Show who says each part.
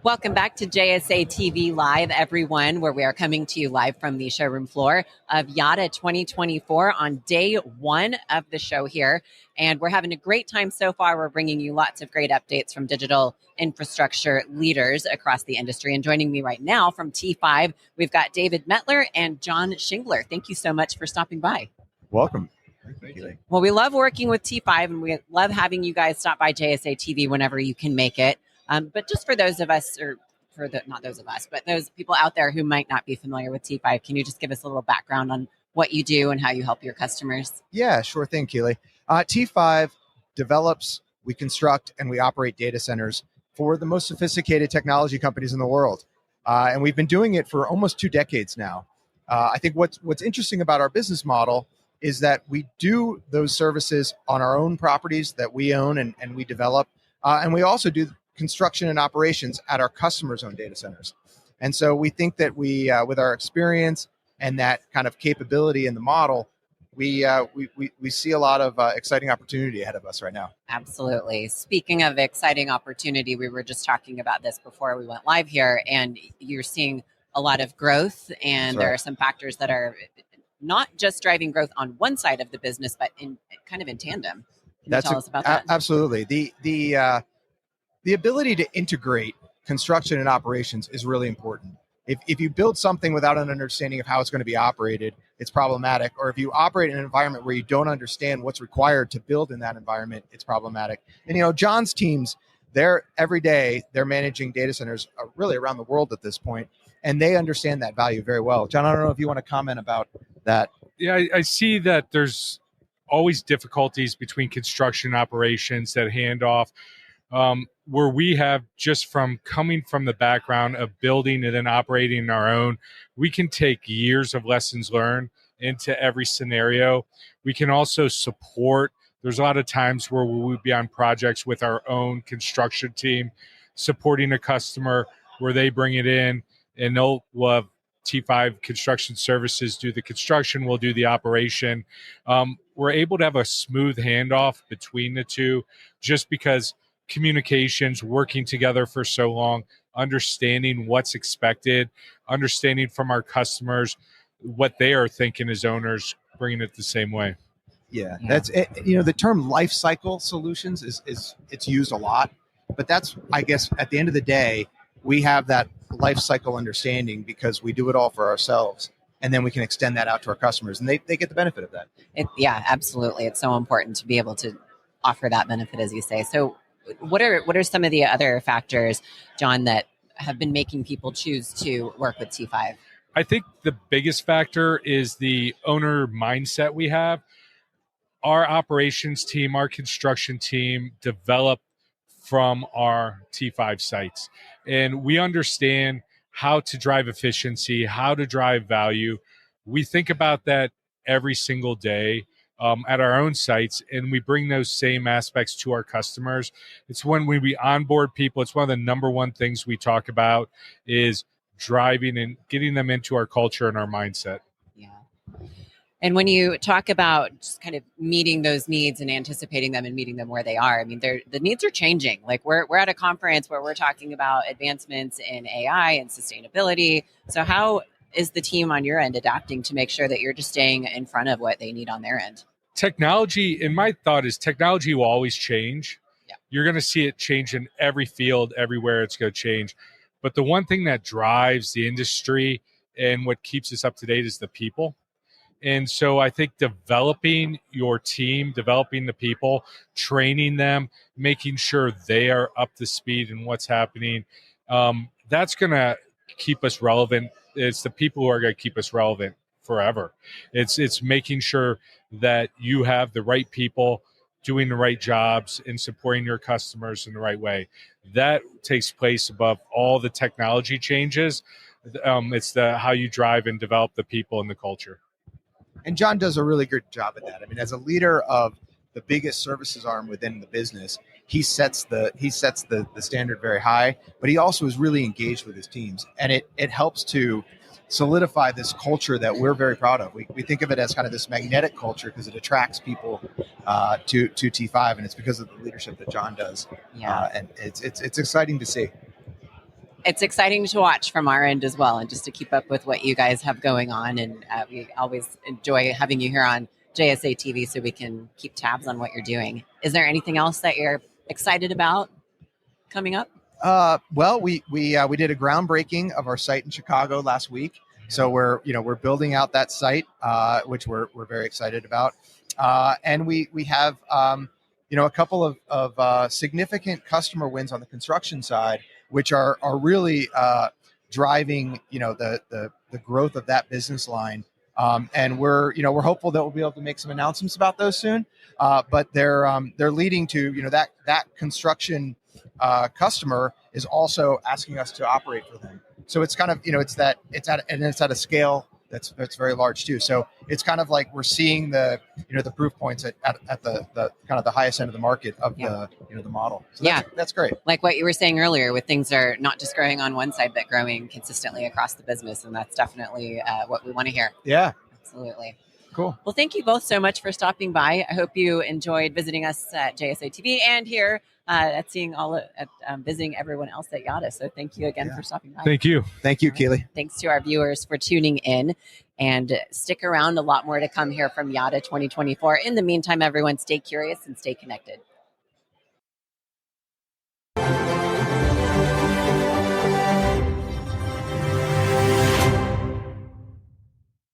Speaker 1: Welcome back to JSA TV Live, everyone, where we are coming to you live from the showroom floor of YADA 2024 on day one of the show here. And we're having a great time so far. We're bringing you lots of great updates from digital infrastructure leaders across the industry. And joining me right now from T5, we've got David Mettler and John Shingler. Thank you so much for stopping by.
Speaker 2: Welcome.
Speaker 3: Thank you.
Speaker 1: Well, we love working with T5, and we love having you guys stop by JSA TV whenever you can make it. But just for those of us, or not those of us, but those people out there who might not be familiar with T5, can you just give us a little background on what you do and how you help your customers?
Speaker 2: Yeah, sure thing, Keely. T5 develops, we construct, and we operate data centers for the most sophisticated technology companies in the world. And we've been doing it for almost 2 decades now. I think what's interesting about our business model is that we do those services on our own properties that we own and we develop. And we also do construction and operations at our customers' own data centers. And so we think that we, with our experience and that kind of capability in the model, we see a lot of exciting opportunity ahead of us right now.
Speaker 1: Absolutely. Speaking of exciting opportunity, we were just talking about this before we went live here, and you're seeing a lot of growth, and there are some factors that are not just driving growth on one side of the business, but in tandem. Can you tell us about that?
Speaker 2: Absolutely. The ability to integrate construction and operations is really important. If you build something without an understanding of how it's going to be operated, it's problematic. Or if you operate in an environment where you don't understand what's required to build in that environment, it's problematic. And John's teams, every day they're managing data centers really around the world at this point, and they understand that value very well. John, I don't know if you want to comment about that.
Speaker 3: Yeah, I see that there's always difficulties between construction operations that hand off. Where we have, just from coming from the background of building and then operating our own, we can take years of lessons learned into every scenario. We can also support. There's a lot of times where we would be on projects with our own construction team, supporting a customer where they bring it in, and we'll have T5 Construction Services do the construction, we'll do the operation. We're able to have a smooth handoff between the two, just because communications, working together for so long, understanding what's expected, understanding from our customers what they are thinking as owners, bringing it the same way.
Speaker 2: Yeah. That's it. The term life cycle solutions is it's used a lot, but that's, I guess, at the end of the day, we have that life cycle understanding because we do it all for ourselves, and then we can extend that out to our customers, and they get the benefit of that.
Speaker 1: Yeah, absolutely. It's so important to be able to offer that benefit, as you say. So what are some of the other factors, John, that have been making people choose to work with T5?
Speaker 3: I think the biggest factor is the owner mindset we have. Our operations team, our construction team develop from our T5 sites, and we understand how to drive efficiency, how to drive value. We think about that every single day at our own sites, and we bring those same aspects to our customers. It's when we onboard people, it's one of the number one things we talk about is driving and getting them into our culture and our mindset.
Speaker 1: Yeah. And when you talk about just kind of meeting those needs and anticipating them and meeting them where they are, I mean, the needs are changing. Like we're at a conference where we're talking about advancements in AI and sustainability. So how is the team on your end adapting to make sure that you're just staying in front of what they need on their end?
Speaker 3: Technology, and my thought is technology will always change. Yeah. You're going to see it change in every field, everywhere it's going to change. But the one thing that drives the industry and what keeps us up to date is the people. And so I think developing your team, developing the people, training them, making sure they are up to speed in what's happening, that's going to keep us relevant. It's the people who are going to keep us relevant forever. It's making sure that you have the right people doing the right jobs and supporting your customers in the right way. That takes place above all the technology changes. It's how you drive and develop the people and the culture.
Speaker 2: And John does a really good job at that. I mean, as a leader of the biggest services arm within the business, he sets the standard very high, but he also is really engaged with his teams, and it helps to solidify this culture that we're very proud of. We think of it as kind of this magnetic culture because it attracts people to T5, and it's because of the leadership that John does.
Speaker 1: Yeah.
Speaker 2: And it's exciting to see.
Speaker 1: it's exciting to watch from our end as well, and just to keep up with what you guys have going on. And we always enjoy having you here on JSA TV so we can keep tabs on what you're doing. Is there anything else that you're excited about coming up?
Speaker 2: Well, we did a groundbreaking of our site in Chicago last week. So we're building out that site, which we're very excited about. And we have a couple of significant customer wins on the construction side, which are really driving the growth of that business line. And we're hopeful that we'll be able to make some announcements about those soon. But they're leading to that construction customer is also asking us to operate for them. So it's kind of it's at a scale that's very large too. So it's kind of like we're seeing the proof points at the kind of the highest end of the market of the model. So that's great.
Speaker 1: Like what you were saying earlier, with things are not just growing on one side, but growing consistently across the business, and that's definitely what we want to hear.
Speaker 2: Yeah,
Speaker 1: absolutely.
Speaker 2: Cool.
Speaker 1: Well, thank you both so much for stopping by. I hope you enjoyed visiting us at JSA TV and here at seeing visiting everyone else at Yada. So thank you again for stopping by.
Speaker 3: Thank you.
Speaker 2: Thank you, Keely.
Speaker 1: Thanks to our viewers for tuning in, and stick around. A lot more to come here from Yada 2024. In the meantime, everyone, stay curious and stay connected.